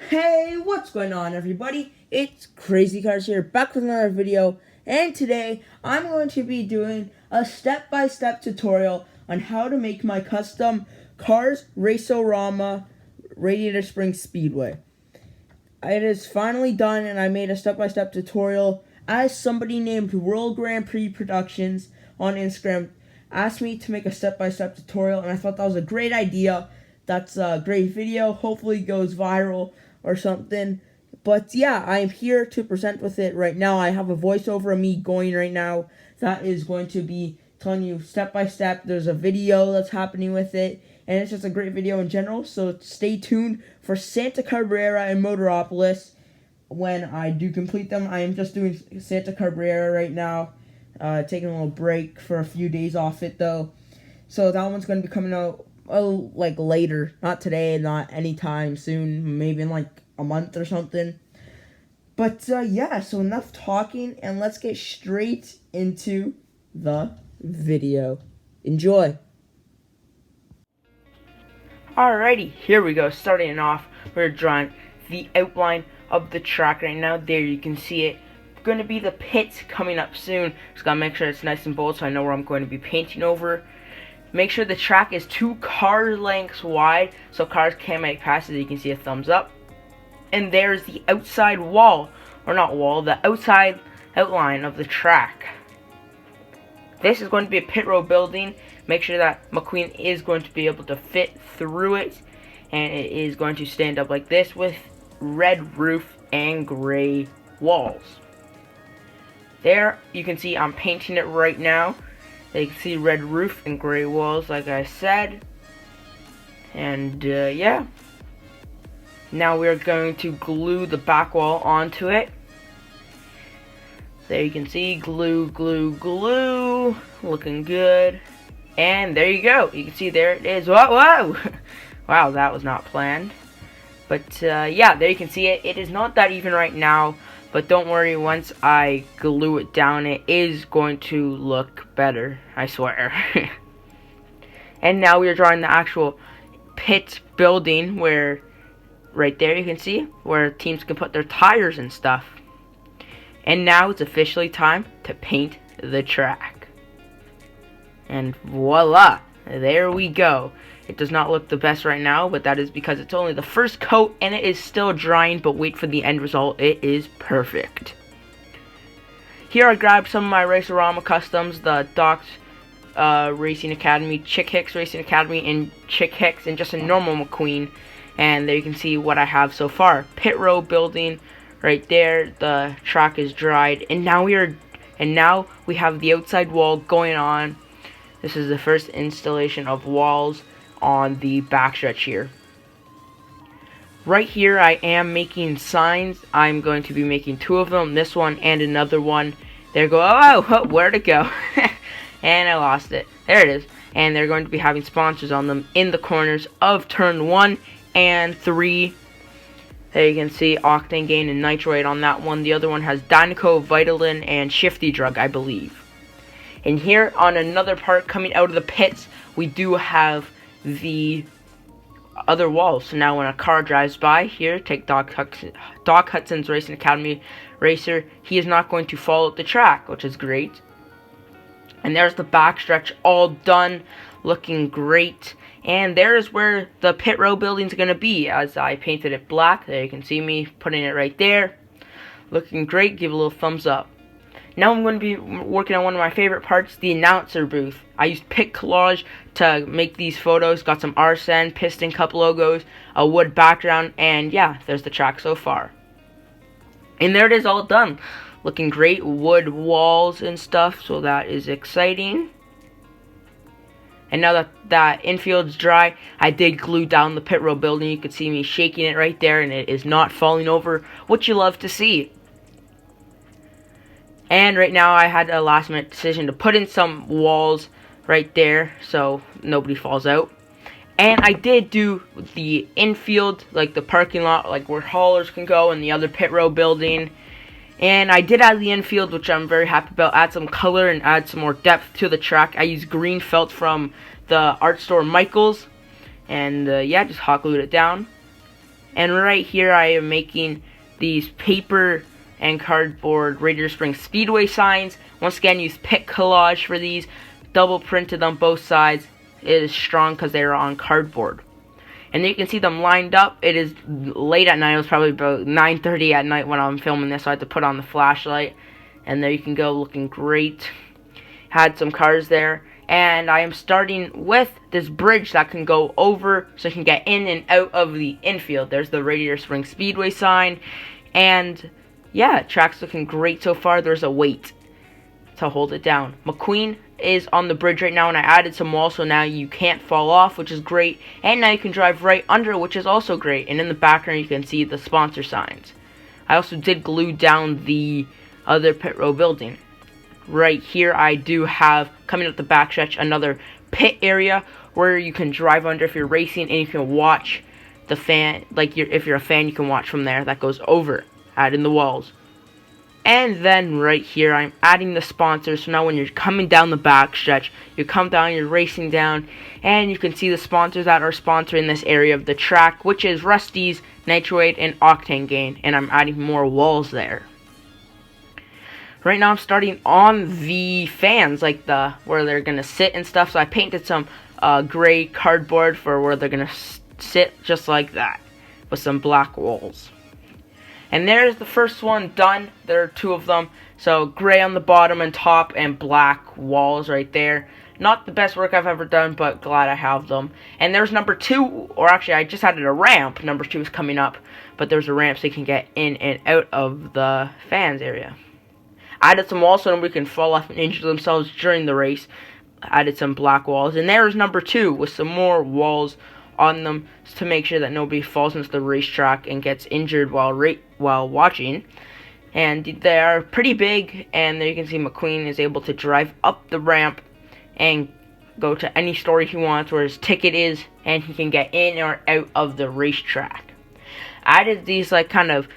Hey, what's going on, everybody? It's Crazy Cars here, back with another video, and today I'm going to be doing a step-by-step tutorial on how to make my custom Cars Racerama Radiator Spring Speedway. It is finally done, and I made a step-by-step tutorial as somebody named World Grand Prix Productions on Instagram asked me to make a step-by-step tutorial, and I thought that was a great idea. That's a great video. Hopefully it goes viral or something. But yeah, I'm here to present with it right now. I have a voiceover of me going right now that is going to be telling you step by step. There's a video that's happening with it, and it's just a great video in general. So stay tuned for Santa Cabrera and Motoropolis when I do complete them. I am just doing Santa Cabrera right now. Taking a little break for a few days off it though. So that one's going to be coming out like later, not today, not anytime soon, maybe in like a month or something. But yeah, so enough talking, and let's get straight into the video. Enjoy. Alrighty, here we go. Starting off, we're drawing the outline of the track right now. There you can see it. Going to be the pits coming up soon. Just gotta make sure it's nice and bold so I know where I'm going to be painting over. Make sure the track is 2 car lengths wide so cars can't make passes. You can see a thumbs up. And there's the outside wall, or not wall, the outside outline of the track. This is going to be a pit road building. Make sure that McQueen is going to be able to fit through it, and it is going to stand up like this with red roof and gray walls. There you can see I'm painting it right now. You can see red roof and gray walls like I said. And yeah. Now we're going to glue the back wall onto it. There you can see glue, glue, glue. Looking good. And there you go. You can see there it is. Whoa, whoa. Wow, that was not planned. But yeah, there you can see it. It is not that even right now. But don't worry, once I glue it down, it is going to look better, I swear. And now we are drawing the actual pit building where, right there you can see, where teams can put their tires and stuff. And now it's officially time to paint the track. And voila, there we go. It does not look the best right now, but that is because it's only the first coat and it is still drying, but wait for the end result. It is perfect. Here I grabbed some of my Racerama customs, the Doc's Racing Academy, Chick Hicks Racing Academy, and Chick Hicks, and just a normal McQueen. And there you can see what I have so far. Pit road building right there. The track is dried, and now we have the outside wall going on. This is the first installation of walls on the backstretch here. Right here I am making signs. I'm going to be making 2 of them, this one and another one. There go, oh, where'd it go? And I lost it. There it is. And they're going to be having sponsors on them in the corners of turn 1 and 3. There you can see Octane Gain and Nitroid on that one. The other one has Dynaco, Vitalin, and Shifty Drug, I believe. And here on another part coming out of the pits, we do have the other wall. So now when a car drives by here, take Doc Hudson's Racing Academy racer, he is not going to fall up the track, which is great. And there's the backstretch all done, looking great. And there's where the pit road building is going to be, as I painted it black. There you can see me putting it right there. Looking great, give a little thumbs up. Now I'm going to be working on one of my favorite parts, the announcer booth. I used Pic Collage to make these photos. Got some Arsene, Piston Cup logos, a wood background, and yeah, there's the track so far. And there it is, all done. Looking great, wood walls and stuff, so that is exciting. And now that that infield's dry, I did glue down the pit road building. You can see me shaking it right there, and it is not falling over, which you love to see. And right now I had a last minute decision to put in some walls right there so nobody falls out. And I did do the infield, like the parking lot, like where haulers can go, and the other pit road building. And I did add the infield, which I'm very happy about. Add some color and add some more depth to the track. I used green felt from the art store Michael's. And yeah, just hot glued it down. And right here I am making these paper and cardboard Radiator Springs Speedway signs. Once again, use pit collage for these. Double printed on both sides. It is strong because they are on cardboard. And you can see them lined up. It is late at night. It was probably about 9:30 at night when I'm filming this, so I had to put on the flashlight. And there you can go, looking great. Had some cars there. And I am starting with this bridge that can go over, so you can get in and out of the infield. There's the Radiator Springs Speedway sign. And yeah, track's looking great so far. There's a weight to hold it down. McQueen is on the bridge right now, and I added some walls, so now you can't fall off, which is great. And now you can drive right under, which is also great. And in the background, you can see the sponsor signs. I also did glue down the other pit row building. Right here, I do have, coming up the backstretch, another pit area where you can drive under if you're racing, and you can watch the fan. Like, if you're a fan, you can watch from there. That goes over, adding the walls. And then right here, I'm adding the sponsors. So now when you're coming down the backstretch, you come down, you're racing down, and you can see the sponsors that are sponsoring this area of the track, which is Rusty's, Nitroid, and Octane Gain. And I'm adding more walls there. Right now I'm starting on the fans, like where they're gonna sit and stuff. So I painted some gray cardboard for where they're gonna sit, just like that, with some black walls. And there's the first one done. There are two of them. So gray on the bottom and top, and black walls right there. Not the best work I've ever done, but glad I have them. And there's number 2, or actually I just added a ramp. Number 2 is coming up, but there's a ramp so you can get in and out of the fans area. Added some walls so nobody can fall off and injure themselves during the race. Added some black walls. And there's number 2 with some more walls on them to make sure that nobody falls into the racetrack and gets injured while watching. And they are pretty big, and there you can see McQueen is able to drive up the ramp and go to any store he wants where his ticket is, and he can get in or out of the racetrack. Added these like kind of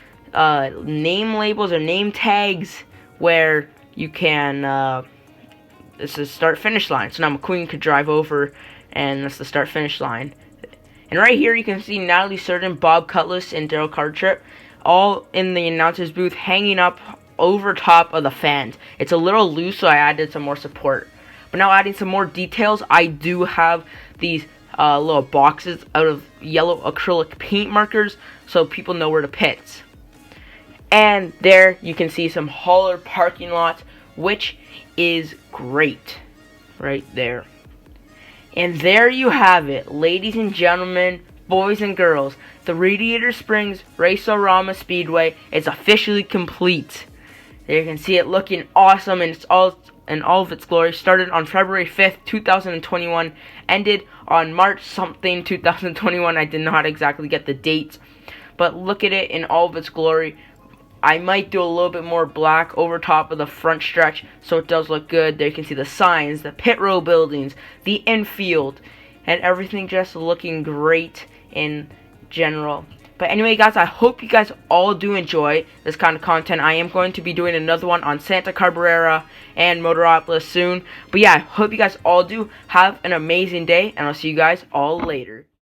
name labels or name tags where you can, this is start-finish line. So now McQueen could drive over, and that's the start-finish line. And right here you can see Natalie Surden, Bob Cutlass, and Daryl Cartrip all in the announcer's booth hanging up over top of the fans. It's a little loose, so I added some more support. But now adding some more details, I do have these little boxes out of yellow acrylic paint markers so people know where to pit. And there you can see some hauler parking lots, which is great right there. And there you have it, ladies and gentlemen, boys and girls. The Radiator Springs Race-O-Rama Speedway is officially complete. There you can see it looking awesome, and it's all in all of its glory. Started on February 5th, 2021, ended on March something 2021. I did not exactly get the dates, but look at it in all of its glory. I might do a little bit more black over top of the front stretch so it does look good. There you can see the signs, the pit row buildings, the infield, and everything just looking great in general. But anyway, guys, I hope you guys all do enjoy this kind of content. I am going to be doing another one on Santa Cabrera and Motoropolis soon. But yeah, I hope you guys all do have an amazing day, and I'll see you guys all later.